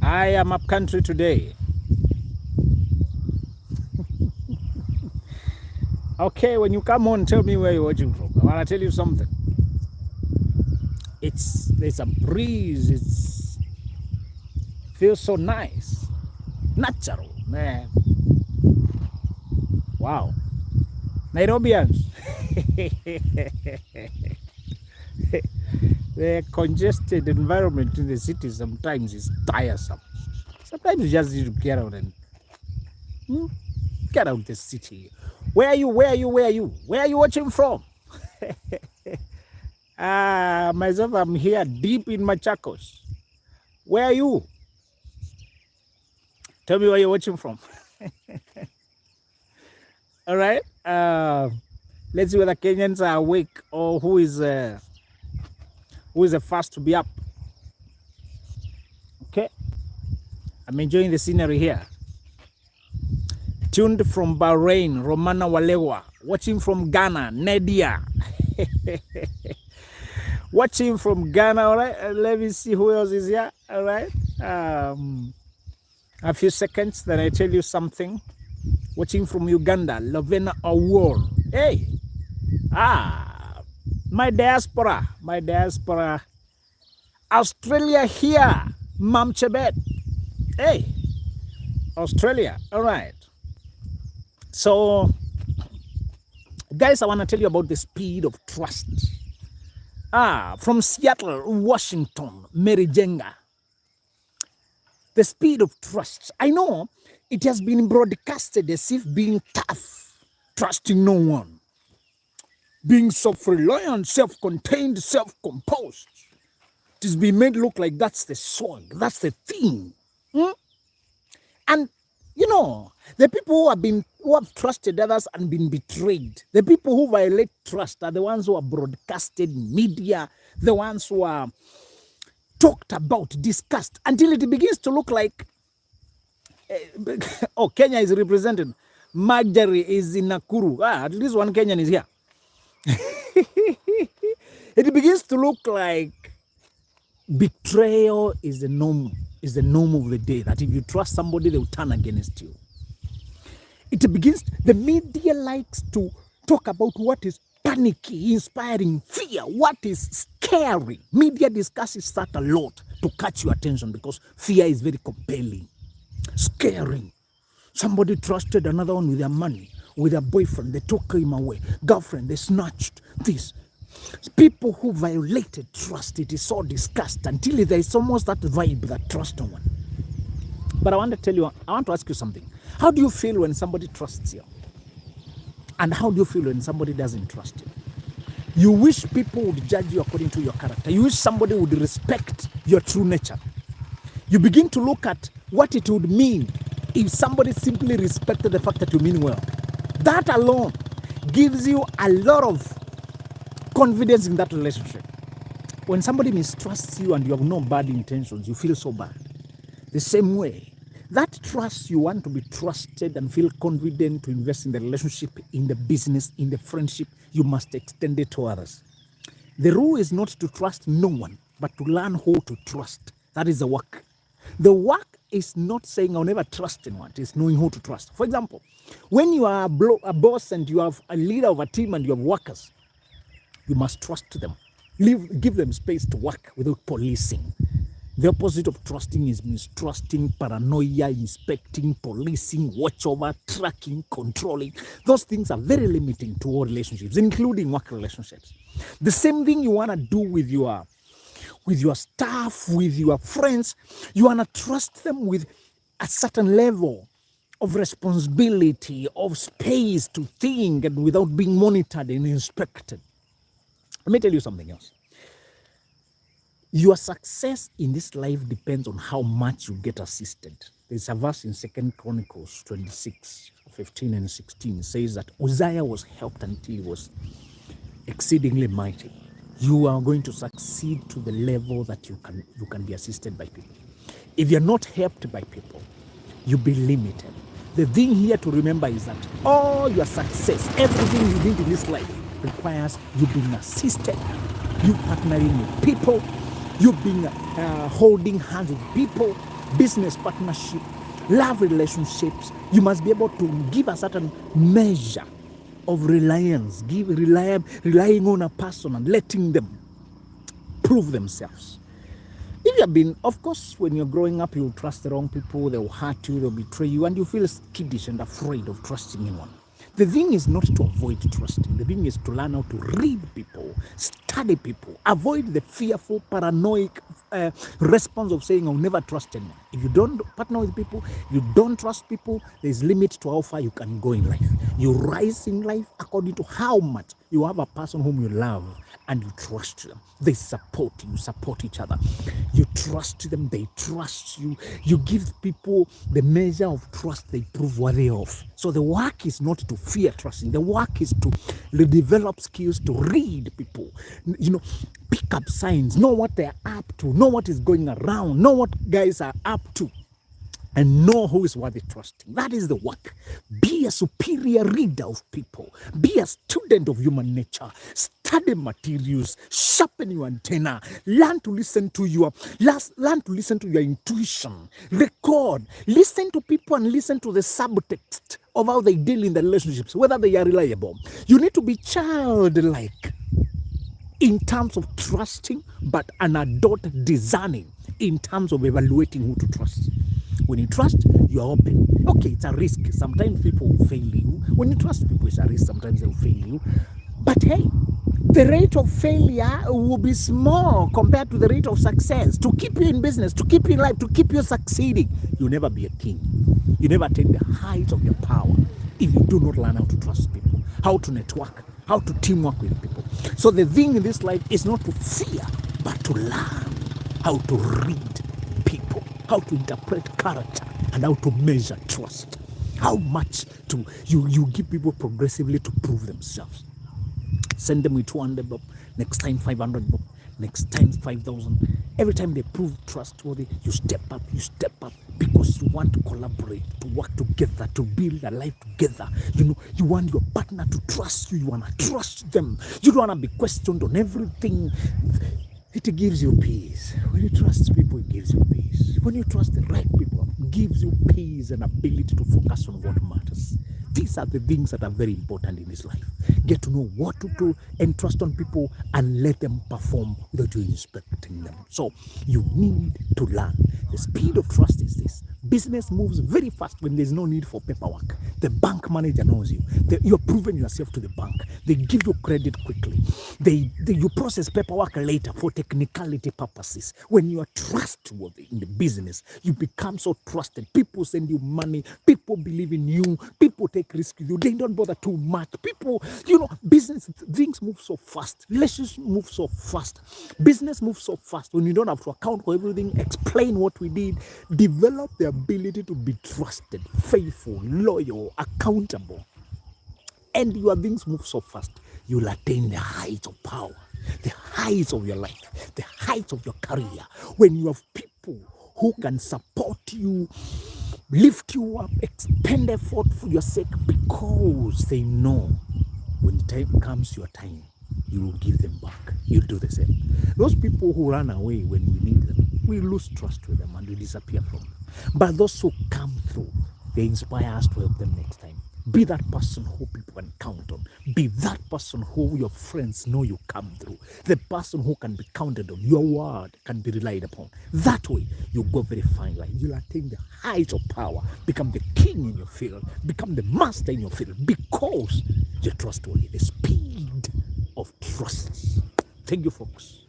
I am up country today. Okay, when you come on, tell me where you're watching from. I want to tell you something. There's a breeze. It feels so nice, natural, man. Wow, Nairobians. The congested environment in the city sometimes is tiresome. Sometimes you just need to get out and get out the city. Where are you? Where are you? Where are you? Where are you watching from? Myself, I'm here deep in Machakos. Where are you? Tell me where you're watching from. All right. Let's see whether Kenyans are awake or who is the first to be up. Okay. I'm enjoying the scenery here. Tuned from Bahrain, Romana Walewa. Watching from Ghana, Nadia. Watching from Ghana, all right. Let me see who else is here, all right. A few seconds, then I tell you something. Watching from Uganda, Lovena Awol. Hey, my diaspora. Australia here, Mam Chebet. Hey, Australia, all right. So, guys, I want to tell you about the speed of trust. From Seattle, Washington, Mary Jenga. The speed of trust. I know it has been broadcasted as if being tough, trusting no one, being self-reliant, self-contained, self-composed. It has been made look like that's the song, that's the thing. And you know, the people who have trusted others and been betrayed, the people who violate trust are the ones who are broadcasted in media, the ones who are talked about, discussed, until it begins to look like, Kenya is represented. Marjorie is in Nakuru. At least one Kenyan is here. It begins to look like betrayal is the norm of the day, that if you trust somebody, they will turn against you. The media likes to talk about what is panicky, inspiring, fear, what is scary. Media discusses that a lot to catch your attention because fear is very compelling, scary. Somebody trusted another one with their money, with their boyfriend, they took him away. Girlfriend, they snatched this. People who violated trust, it is so discussed until there is almost that vibe that trust no one. But I want to ask you something. How do you feel when somebody trusts you? And how do you feel when somebody doesn't trust you? You wish people would judge you according to your character. You wish somebody would respect your true nature. You begin to look at what it would mean if somebody simply respected the fact that you mean well. That alone gives you a lot of confidence in that relationship. When somebody mistrusts you and you have no bad intentions, you feel so bad. The same way, that trust, you want to be trusted and feel confident to invest in the relationship, in the business, in the friendship, you must extend it to others. The rule is not to trust no one, but to learn how to trust. That is the work. The work is not saying I'll never trust anyone. It's knowing who to trust. For example, when you are a boss and you have a leader of a team and you have workers, you must trust them. Give them space to work without policing. The opposite of trusting is mistrusting, paranoia, inspecting, policing, watch over, tracking, controlling. Those things are very limiting to all relationships, including work relationships. The same thing you want to do with your staff, with your friends. You want to trust them with a certain level of responsibility, of space to think, and without being monitored and inspected. Let me tell you something else. Your success in this life depends on how much you get assisted. There's a verse in 2 Chronicles 26, 15 and 16. It says that Uzziah was helped until he was exceedingly mighty. You are going to succeed to the level that you can be assisted by people. If you're not helped by people, you'll be limited. The thing here to remember is that all your success, everything you did in this life, requires you being assisted, you partnering with people, you being holding hands with people, business partnership, love relationships. You must be able to give a certain measure of reliance, relying on a person and letting them prove themselves. If you have been, of course, when you're growing up, you'll trust the wrong people, they'll hurt you, they'll betray you, and you feel skittish and afraid of trusting anyone. The thing is not to avoid trusting. The thing is to learn how to read people, study people, avoid the fearful, paranoid response of saying, I'll never trust anyone. If you don't partner with people, you don't trust people, there's limit to how far you can go in life. You rise in life according to how much you have a person whom you love and you trust them. They support you, support each other. You trust them, they trust you. You give people the measure of trust they prove worthy of. So the work is not to fear trusting. The work is to develop skills to read people. Pick up signs, know what they're up to, know what is going around, know what guys are up to, and know who is worthy trusting. That is the work. Be a superior reader of people. Be a student of human nature. Study materials. Sharpen your antenna. Learn to listen to your intuition. Record. Listen to people and listen to the subtext of how they deal in the relationships, whether they are reliable. You need to be childlike in terms of trusting, but an adult discerning in terms of evaluating who to trust. When you trust, you are open. Okay, it's a risk. Sometimes people will fail you. When you trust people, it's a risk. Sometimes they will fail you. But hey, the rate of failure will be small compared to the rate of success. To keep you in business, to keep you in life, to keep you succeeding, you'll never be a king. You never attain the height of your power if you do not learn how to trust people, how to network, how to teamwork with people. So the thing in this life is not to fear, but to learn how to read people, how to interpret character, and how to measure trust. How much to you give people progressively to prove themselves. Send them with 200 bob, next time 500 bob, next time 5,000. Every time they prove trustworthy, you step up, because you want to collaborate, to work together, to build a life together. You want your partner to trust you, you want to trust them. You don't want to be questioned on everything. It gives you peace. When you trust people, it gives you peace. When you trust the right people, it gives you peace and ability to focus on what matters. These are the things that are very important in this life. Get to know what to do and trust on people and let them perform without you inspecting them. So you need to learn. The speed of trust is this. Business moves very fast when there's no need for paperwork. The bank manager knows you. You're proving yourself to the bank. They give you credit quickly. You process paperwork later for technicality purposes. When you are trustworthy in the business, you become so trusted. People send you money. People believe in you. People take risks with you. They don't bother too much. People, business, things move so fast. Relationships move so fast. Business moves so fast. When you don't have to account for everything, explain what we did, develop the ability to be trusted, faithful, loyal, accountable. And your things move so fast, you'll attain the heights of power, the heights of your life, the heights of your career. When you have people who can support you, lift you up, expend effort for your sake, because they know when the time comes, your time, you will give them back. You'll do the same. Those people who run away when we need them, we lose trust with them and we disappear from them. But those who come through, they inspire us to help them next time. Be that person who people can count on. Be that person who your friends know you come through. The person who can be counted on. Your word can be relied upon. That way, you go very fine life. You'll attain the heights of power. Become the king in your field. Become the master in your field. Because you're trustworthy. The speed of trust. Thank you, folks.